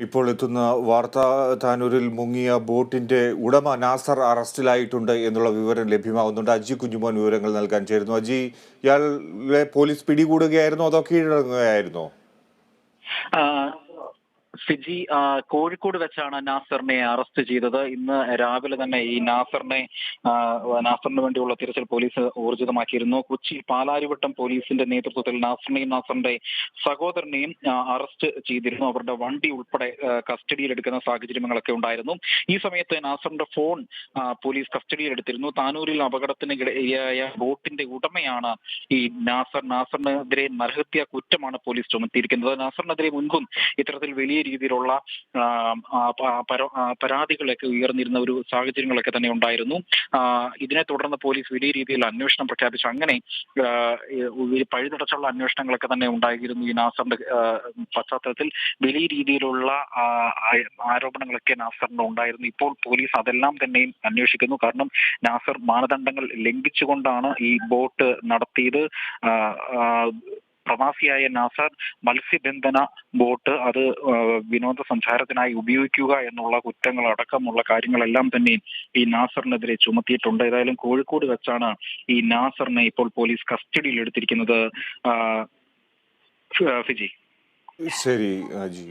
ഇപ്പോൾ എത്തുന്ന വാർത്ത താനൂരിൽ മുങ്ങിയ ബോട്ടിന്റെ ഉടമ നാസർ അറസ്റ്റിലായിട്ടുണ്ട് എന്നുള്ള വിവരം ലഭ്യമാകുന്നുണ്ട്. അജി കുഞ്ഞുമോൻ വിവരങ്ങൾ നൽകാൻ ചേരുന്നു. അജി, ഇയാളെ പോലീസ് പിടികൂടുകയായിരുന്നോ അതോ കീഴടങ്ങുകയായിരുന്നോ? ഫിജി, കോഴിക്കോട് വെച്ചാണ് നാസറിനെ അറസ്റ്റ് ചെയ്തത്. ഇന്ന് രാവിലെ തന്നെ ഈ നാസറിന് വേണ്ടിയുള്ള തിരച്ചിൽ പോലീസ് ഊർജിതമാക്കിയിരുന്നു. കൊച്ചി പാലാരിവട്ടം പോലീസിന്റെ നേതൃത്വത്തിൽ നാസറിന്റെ സഹോദരനെയും അറസ്റ്റ് ചെയ്തിരുന്നു. അവരുടെ വണ്ടി ഉൾപ്പെടെ കസ്റ്റഡിയിലെടുക്കുന്ന സാഹചര്യങ്ങളൊക്കെ ഉണ്ടായിരുന്നു. ഈ സമയത്ത് നാസറിന്റെ ഫോൺ പോലീസ് കസ്റ്റഡിയിലെടുത്തിരുന്നു. താനൂരിൽ അപകടത്തിന് ഇടയായ ബോട്ടിന്റെ ഉടമയാണ് ഈ നാസറിനെതിരെ നരഹത്യാ കുറ്റമാണ് പോലീസ് ചുമത്തിയിരിക്കുന്നത്. നാസറിനെതിരെ മുൻപും ഇത്തരത്തിൽ വലിയ രീതിയിലുള്ള പരാതികളൊക്കെ ഉയർന്നിരുന്ന ഒരു സാഹചര്യങ്ങളൊക്കെ തന്നെ ഉണ്ടായിരുന്നു. ഇതിനെ തുടർന്ന് പോലീസ് വലിയ രീതിയിൽ അന്വേഷണം പ്രഖ്യാപിച്ചു. അങ്ങനെ പഴുതടച്ചുള്ള അന്വേഷണങ്ങളൊക്കെ തന്നെ ഉണ്ടായിരുന്നു. ഈ നാസറിന്റെ പശ്ചാത്തലത്തിൽ വലിയ രീതിയിലുള്ള ആരോപണങ്ങളൊക്കെ നാസറിന് ഉണ്ടായിരുന്നു. ഇപ്പോൾ പോലീസ് അതെല്ലാം തന്നെയും അന്വേഷിക്കുന്നു. കാരണം നാസർ മാനദണ്ഡങ്ങൾ ലംഘിച്ചുകൊണ്ടാണ് ഈ ബോട്ട് നടത്തിയത്. പ്രവാസിയായ നാസർ മത്സ്യബന്ധന ബോട്ട് അത് വിനോദസഞ്ചാരത്തിനായി ഉപയോഗിക്കുക എന്നുള്ള കുറ്റങ്ങൾ അടക്കമുള്ള കാര്യങ്ങളെല്ലാം തന്നെ ഈ നാസറിനെതിരെ ചുമത്തിയിട്ടുണ്ട്. ഏതായാലും കോഴിക്കോട് വെച്ചാണ് ഈ നാസറിനെ ഇപ്പോൾ പോലീസ് കസ്റ്റഡിയിൽ എടുത്തിരിക്കുന്നത്. ഫിജി. ശരി അജി.